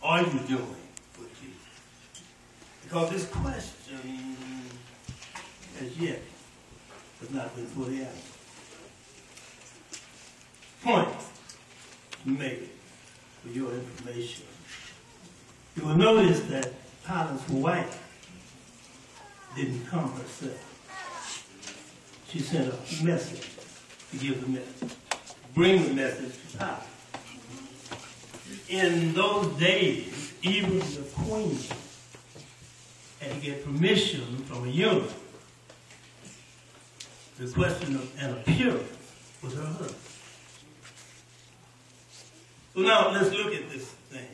are you doing with Jesus? Because this question as yet has not been fully answered. Point made for your information. You will notice that Pilate's wife didn't come herself. She sent a message to give the message, bring the message to Pilate. In those days, even the queen had to get permission from a eunuch. The question of an appearance was her husband. So now let's look at this thing.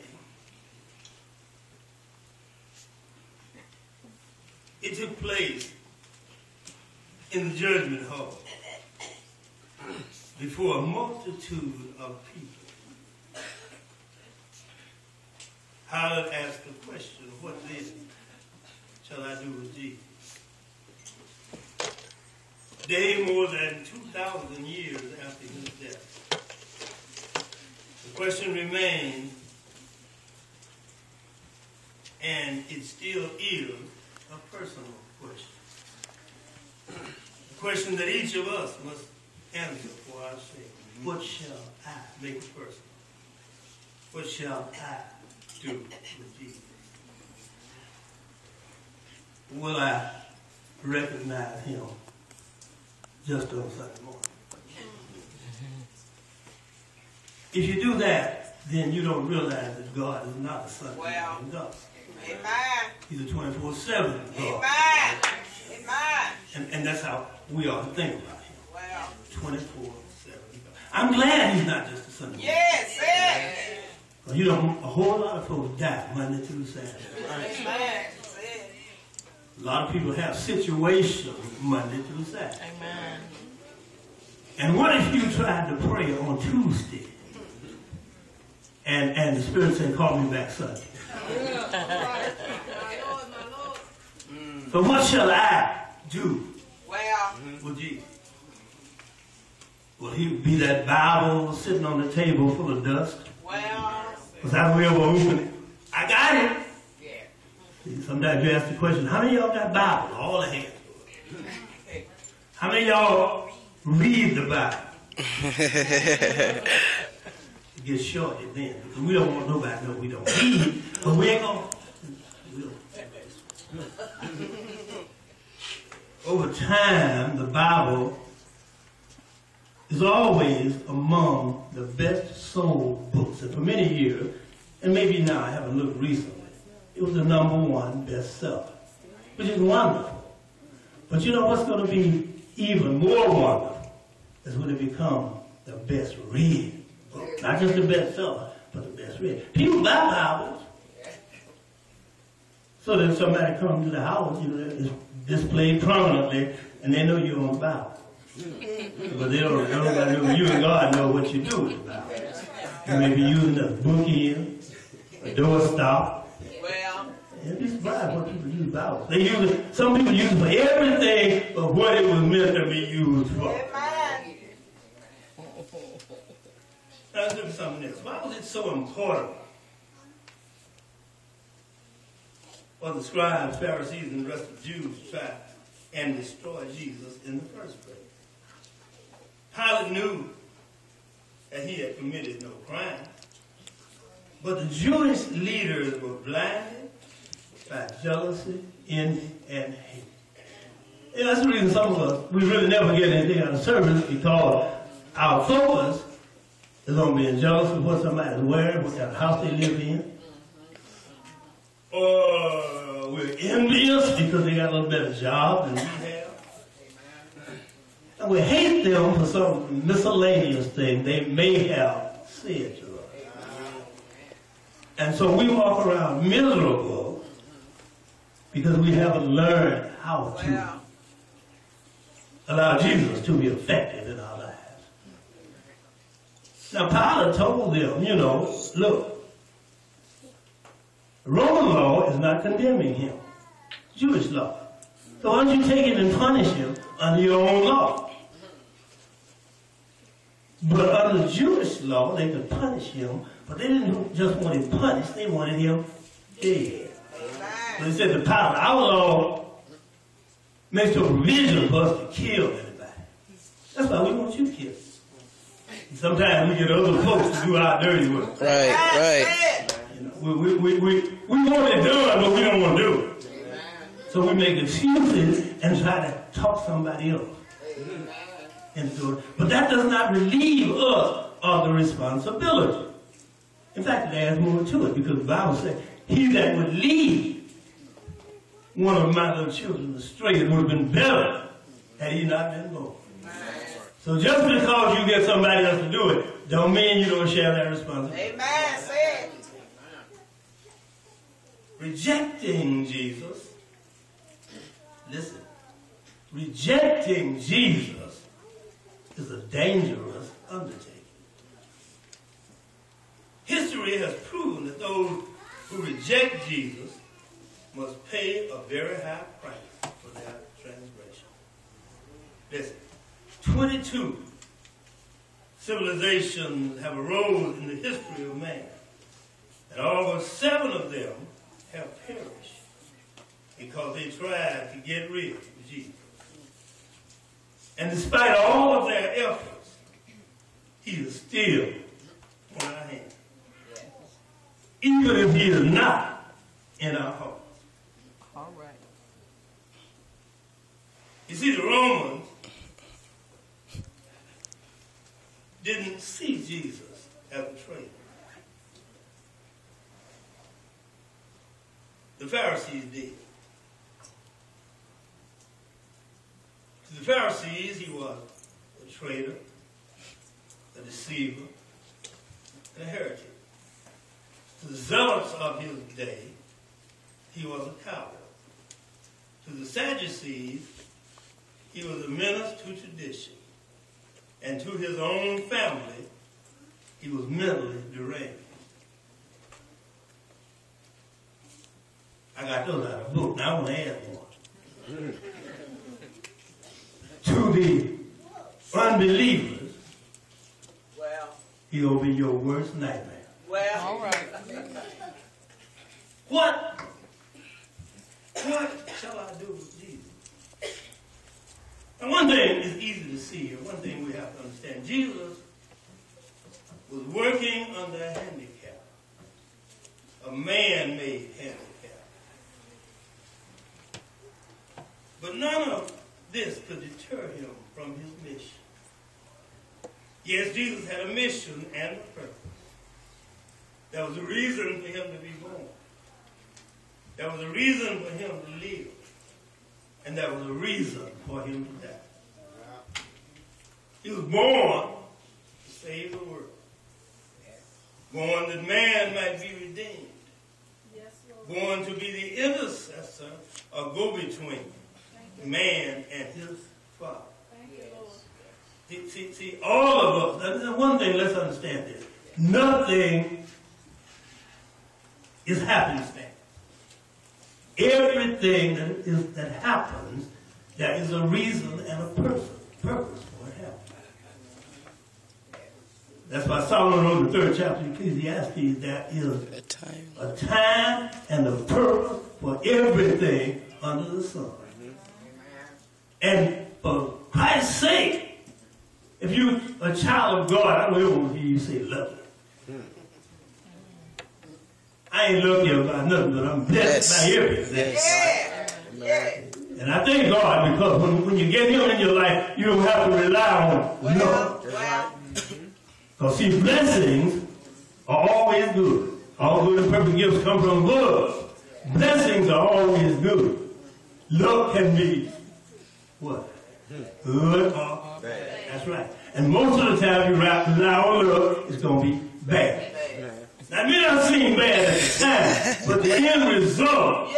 It took place in the judgment hall before a multitude of people. Pilate asked the question, what then shall I do with Jesus? Day more than 2,000 years after his death. The question remains, and it still is a personal question. A question that each of us must answer for ourselves. What shall I make it personal? What shall I do with Jesus? Will I recognize him just on Sunday morning? If you do that, then you don't realize that God is not a Sunday morning God. Amen. He's a 24/7 God. Amen. Amen. And that's how we ought to think about him. Wow. 24/7. I'm glad he's not just a Sunday morning. Yes, yes. Well, you know, a whole lot of folks die Monday through Saturday. Amen. A lot of people have situations Monday through Saturday. Amen. And what if you tried to pray on Tuesday and the Spirit said, call me back Sunday? So what shall I do with Jesus? Will he be that Bible sitting on the table full of dust? Because I will open it. I got it. See, sometimes you ask the question, how many of y'all got Bible? All the hands. How many of y'all read the Bible? It gets shorted then. Because we don't want nobody to know we don't read. But we ain't going to. Over time, the Bible is always among the best sold books. And for many years, and maybe now I haven't looked recently, it was the #1 bestseller, which is wonderful. But you know what's going to be even more wonderful is when it becomes the best read book. Not just the bestseller, but the best read. People buy Bibles so that somebody comes to the house, you know, it's displayed prominently, and they know you're on the Bible. But they don't know you and God know what you do with the Bible. You may be using a bookend, a doorstop. And be surprised what people use Bibles. They use it, some people use it for everything but what it was meant to be used for. Now let's look at something else. Why was it so important for the scribes, Pharisees, and the rest of the Jews to try and destroy Jesus in the first place? Pilate knew that he had committed no crime. But the Jewish leaders were blinded by jealousy, envy, and hate. And that's the reason some of us, we really never get anything out of service, because our focus is on being jealous of what somebody's wearing, what kind of house they live in. Or we're envious because they got a little better job than we have. And we hate them for some miscellaneous thing they may have said to us. And so we walk around miserable because we haven't learned how to allow Jesus to be effective in our lives. Now, Pilate told them, you know, look, Roman law is not condemning him. Jewish law. So why don't you take it and punish him under your own law? But under Jewish law, they could punish him But they didn't just want him punished, they wanted him dead. So he said the power of our law makes no provision for us to kill anybody. That's why we want you killed. Sometimes we get other folks to do our dirty work. Right. You know, we want it done, but we don't want to do it. So we make excuses and try to talk somebody else into it. But that does not relieve us of the responsibility. In fact, it adds more to it because the Bible says, he that would lead one of my little children astray, it would have been better had he not been born. So just because you get somebody else to do it, don't mean you don't share that responsibility. Amen. Say it. Rejecting Jesus, listen, rejecting Jesus is a dangerous undertaking. History has proven that those who reject Jesus must pay a very high price for their transgression. Listen, 22 civilizations have arose in the history of man, and all but 7 of them have perished because they tried to get rid of Jesus. And despite all of their efforts, he is still on our hands. Even if he is not in our hearts. All right. You see, the Romans didn't see Jesus as a traitor. The Pharisees did. To the Pharisees, he was a traitor, a deceiver, and a heretic. To the zealots of his day, he was a coward. To the Sadducees, he was a menace to tradition. And to his own family, he was mentally deranged. I got those out of a book. Now I want to add one. To the unbelievers, Well. he'll be your worst nightmare. Well. All right. What shall I do with Jesus? And one thing is easy to see here. One thing we have to understand. Jesus was working under a handicap. A man-made handicap. But none of this could deter him from his mission. Yes, Jesus had a mission and a purpose. There was a reason for him to be born. There was a reason for him to live. And there was a reason for him to die. He was born to save the world. Born that man might be redeemed. Born to be the intercessor or go-between man and his Father. See, all of us, one thing, let's understand this. Nothing is happenstance. Everything that happens, there is a reason and a purpose for it happening. That's why Solomon wrote the 3rd chapter of Ecclesiastes, there is a time and a purpose for everything under the sun. And for Christ's sake, if you're a child of God, I don't ever hear you say lucky. I ain't lucky about nothing, but I'm blessed by everything. Yeah. And I thank God because when you get him in your life, you don't have to rely on nothing. Because see, blessings are always good. All good and perfect gifts come from above. Blessings are always good. Luck can be what? Good or bad. That's right. And most of the time you rely on luck, it's going to be bad. That may not seem bad at the time, but the end result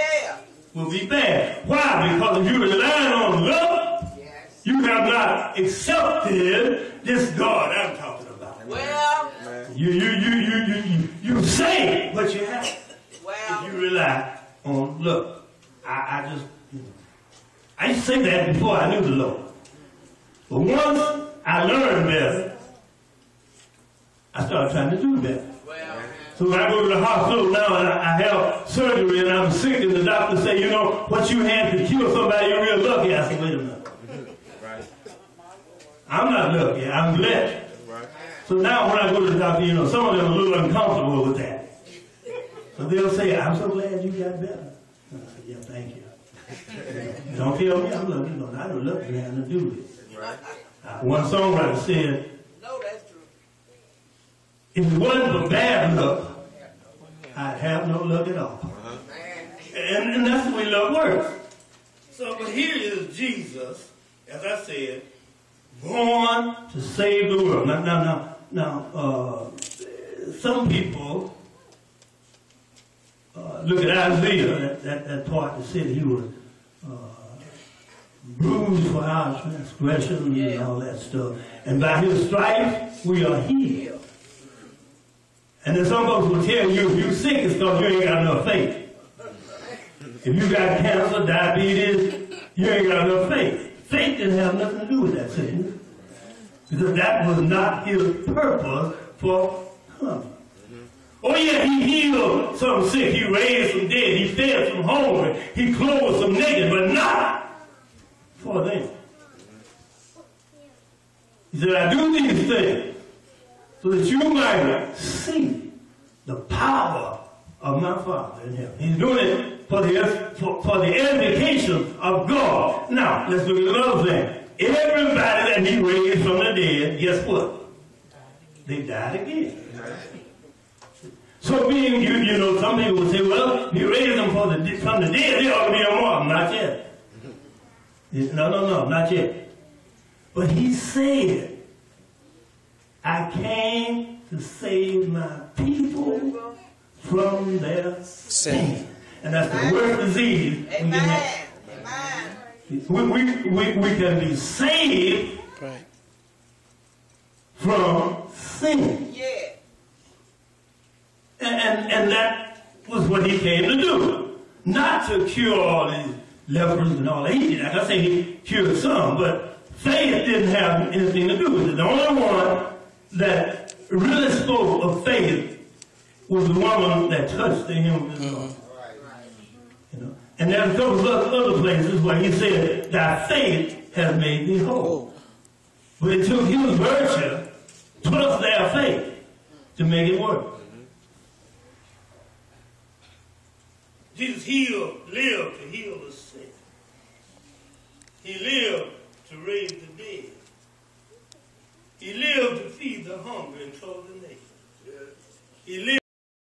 will be bad. Why? Because if you're relying on luck, you have not accepted this God I'm talking about. Well. You say, but you haven't. Well. If you rely on luck. I used to say that before I knew the Lord. But once I learned better, I started trying to do better. Well. So when I go to the hospital now and I have surgery and I'm sick and the doctor say, you know, what you had to cure somebody, you're real lucky. I say, wait a minute. Right. I'm not lucky. I'm blessed. Right. So now when I go to the doctor, you know, some of them are a little uncomfortable with that. So they'll say, I'm so glad you got better. And I say, yeah, thank you. Don't tell me I'm lucky. No, I don't lucky having to do this. Right. One songwriter said, No, that's true. if it wasn't for bad luck, I'd have no luck at all. Man. And that's the way luck works. So, but here is Jesus, as I said, born to save the world. Now, some people look at Isaiah, that part that said he was bruised for our transgressions and all that stuff. And by his stripes, we are healed. And then some folks will tell you if you're sick, it's because you ain't got enough faith. If you got cancer, diabetes, you ain't got enough faith. Faith didn't have nothing to do with that sickness. Because that was not his purpose for coming. Oh yeah, he healed some sick, he raised some dead, he fed some hungry, he clothed some naked, but not for them. He said, I do these things so that you might see the power of my Father in heaven. He's doing it for the edification of God. Now, let's look at another thing. Everybody that he raised from the dead, guess what? They died again. So being, you know, some people will say, well, he raised them from the dead, they ought to be immortal. Not yet. No, not yet. But he said, I came to save my people from their sin. And that's the worst disease. Amen. We can be saved from sin. Yeah. And that was what he came to do. Not to cure all these lepers and all that. He did. Like I say, he cured some, but faith didn't have anything to do with it. The only one that really spoke of faith was the woman that touched the hem of his garment. You know? And there's a couple of other places where he said, thy faith has made thee whole. But it took his virtue plus their faith to make it work. Jesus lived to heal the sick. He lived to raise the dead. He lived to feed the hungry and clothe the naked. He lived